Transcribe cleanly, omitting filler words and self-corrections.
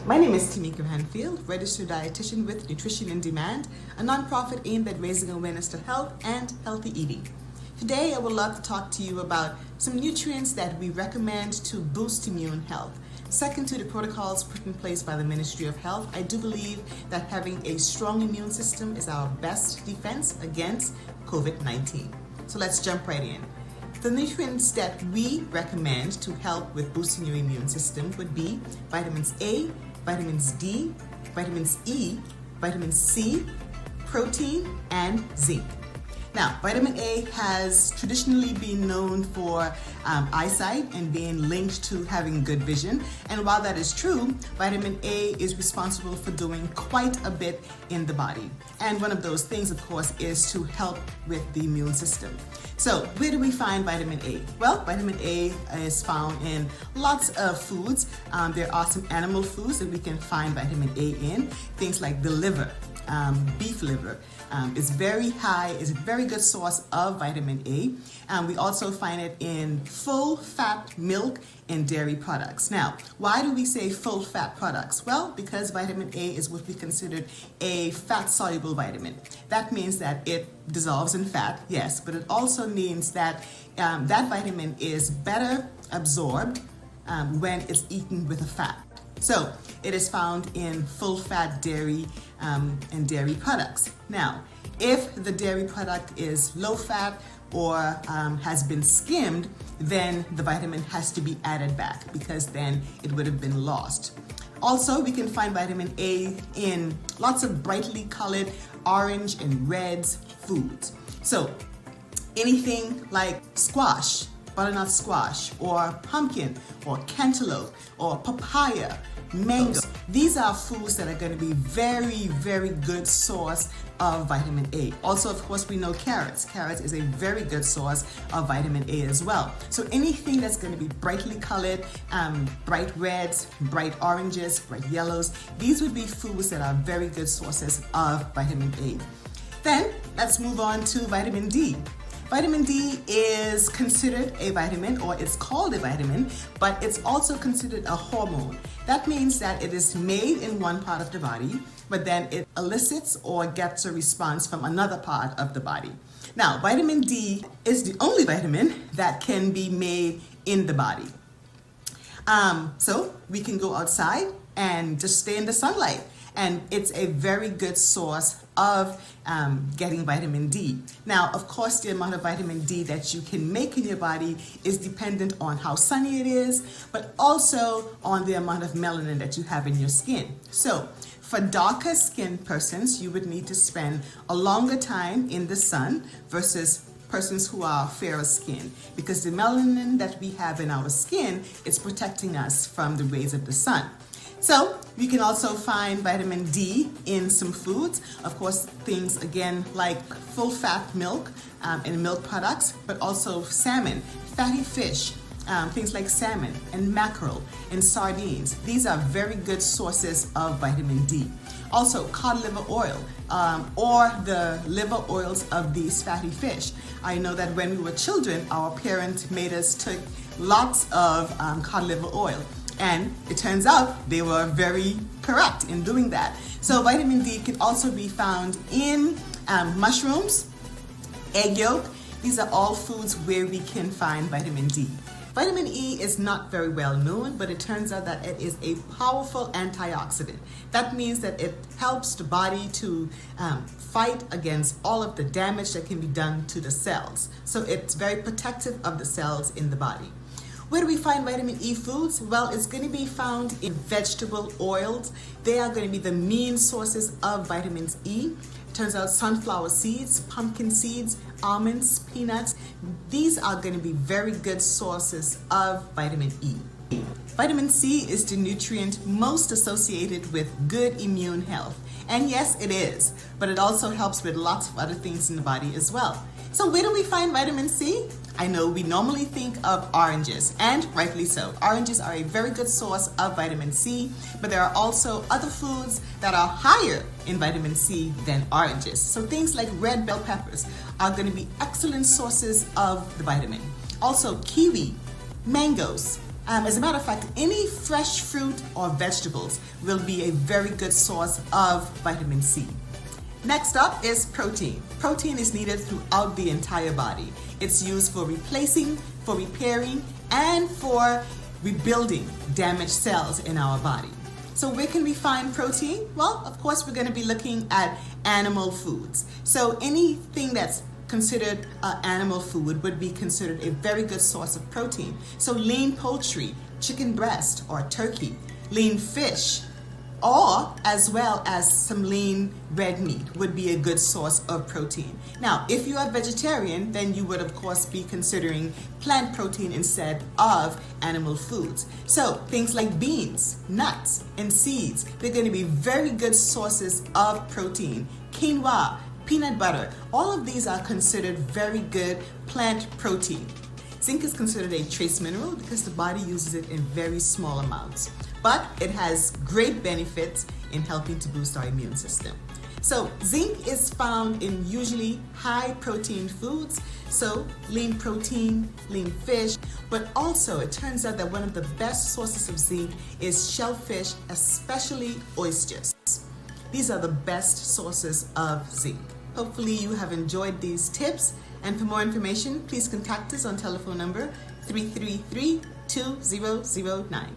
My name is Tamika Handfield, Registered Dietitian with Nutrition in Demand, a nonprofit aimed at raising awareness to health and healthy eating. Today, I would love to talk to you about some nutrients that we recommend to boost immune health. Second to the protocols put in place by the Ministry of Health, I do believe that having a strong immune system is our best defense against COVID-19. So let's jump right in. The nutrients that we recommend to help with boosting your immune system would be vitamins A, vitamins D, vitamins E, vitamin C, protein, and zinc. Now, vitamin A has traditionally been known for eyesight and being linked to having good vision. And while that is true, vitamin A is responsible for doing quite a bit in the body. And one of those things, of course, is to help with the immune system. So where do we find vitamin A? Well, vitamin A is found in lots of foods. There are some animal foods that we can find vitamin A in. Things like the liver, beef liver. Is very high, is a very good source of vitamin A. We also find it in full fat milk and dairy products. Now, why do we say full fat products? Well, because vitamin A is what we consider a fat soluble vitamin. That means that it dissolves in fat, yes, but it also means that that vitamin is better absorbed when it's eaten with a fat. So it is found in full fat dairy and dairy products. Now, if the dairy product is low fat or has been skimmed, then the vitamin has to be added back because then it would have been lost. Also, we can find vitamin A in lots of brightly colored orange and reds foods. So anything like squash, butternut squash, or pumpkin, or cantaloupe, or papaya, mango. These are foods that are going to be very, very good source of vitamin A. Also, of course, we know carrots. Carrots is a very good source of vitamin A as well. So anything that's going to be brightly colored, bright reds, bright oranges, bright yellows, these would be foods that are very good sources of vitamin A. Then let's move on to vitamin D. Vitamin D is considered a vitamin, or it's called a vitamin, but it's also considered a hormone. That means that it is made in one part of the body, but then it elicits or gets a response from another part of the body. Now, vitamin D is the only vitamin that can be made in the body. So we can go outside and just stay in the sunlight. And it's a very good source of getting vitamin D. Now, of course, the amount of vitamin D that you can make in your body is dependent on how sunny it is, but also on the amount of melanin that you have in your skin. So for darker skinned persons, you would need to spend a longer time in the sun versus persons who are fairer skinned, because the melanin that we have in our skin is protecting us from the rays of the sun. So we can also find vitamin D in some foods. Of course, things again like full fat milk and milk products, but also salmon, fatty fish, things like salmon and mackerel and sardines. These are very good sources of vitamin D. Also, cod liver oil or the liver oils of these fatty fish. I know that when we were children, our parents made us take lots of cod liver oil. And it turns out they were very correct in doing that. So vitamin D can also be found in mushrooms, egg yolk. These are all foods where we can find vitamin D. Vitamin E is not very well known, but it turns out that it is a powerful antioxidant. That means that it helps the body to fight against all of the damage that can be done to the cells. So it's very protective of the cells in the body. Where do we find vitamin E foods? Well, it's going to be found in vegetable oils. They are going to be the main sources of vitamins E. Turns out sunflower seeds, pumpkin seeds, almonds, peanuts, these are going to be very good sources of vitamin E. Vitamin C is the nutrient most associated with good immune health. And yes, it is, but it also helps with lots of other things in the body as well. So where do we find vitamin C? I know we normally think of oranges, and rightly so. Oranges are a very good source of vitamin C, but there are also other foods that are higher in vitamin C than oranges. So things like red bell peppers are going to be excellent sources of the vitamin. Also kiwi, mangoes, As a matter of fact, any fresh fruit or vegetables will be a very good source of vitamin C. Next up is protein. Protein is needed throughout the entire body. It's used for replacing, for repairing, and for rebuilding damaged cells in our body. So where can we find protein? Well, of course, we're going to be looking at animal foods. So anything that's considered animal food would be considered a very good source of protein. So lean poultry, chicken breast or turkey, lean fish, or as well as some lean red meat would be a good source of protein. Now, if you are vegetarian, then you would of course be considering plant protein instead of animal foods. So things like beans, nuts, and seeds, they're going to be very good sources of protein. Quinoa, peanut butter, all of these are considered very good plant protein. Zinc is considered a trace mineral because the body uses it in very small amounts, but it has great benefits in helping to boost our immune system. So zinc is found in usually high protein foods, so lean protein, lean fish, but also it turns out that one of the best sources of zinc is shellfish, especially oysters. These are the best sources of zinc. Hopefully you have enjoyed these tips, and for more information, please contact us on telephone number 333-2009.